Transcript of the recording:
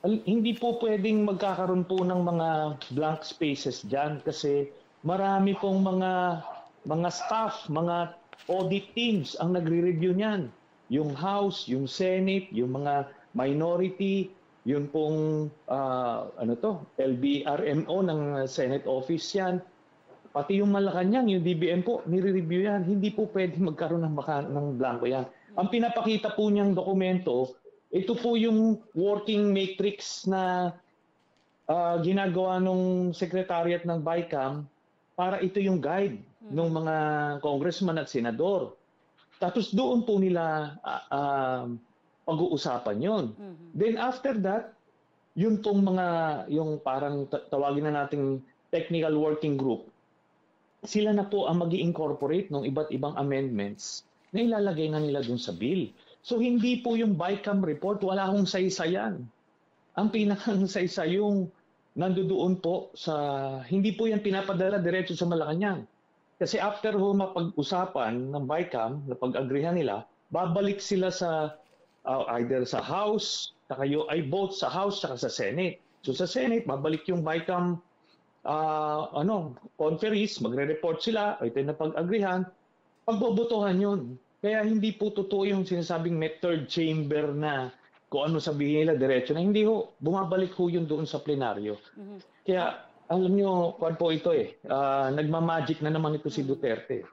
Hindi po pwedeng magkakaroon po ng mga blank spaces diyan kasi marami pong mga staff, mga audit teams ang nagre-review niyan. Yung House, yung Senate, yung mga minority, yun pong LBRMO ng Senate Office yan. Pati yung Malacanang, yung DBM po, nire-review yan. Hindi po pwede magkaroon ng blanco yan. Ang pinapakita po niyang dokumento, ito po yung working matrix na ginagawa nung secretariat ng BICAM para ito yung guide ng mga congressman at senador. Tapos doon po nila pag-uusapan yon. Then after that, yun pong yung parang tawagin na nating technical working group, sila na po ang mag-i-incorporate ng iba't ibang amendments na ilalagay na nila dun sa bill. So hindi po yung BICAM report, wala akong saysayan. Ang pinakang saysay yung nandoon po sa, hindi po yan pinapadala diretso sa Malacanang. Kasi after ho mapag-usapan ng BICAM, na pag-agreehan nila, babalik sila sa either sa House, kayo ay both sa House at sa Senate. So sa Senate, babalik yung BICAM conference, magre-report sila, ito na pag-agrihan, pagbobotohan yun. Kaya hindi po totoo yung sinasabing may third chamber na kung ano sabihin nila diretso na hindi ho, bumabalik ho yun doon sa plenaryo. Kaya alam nyo, kwan po ito nagmamagic na naman ito si Duterte.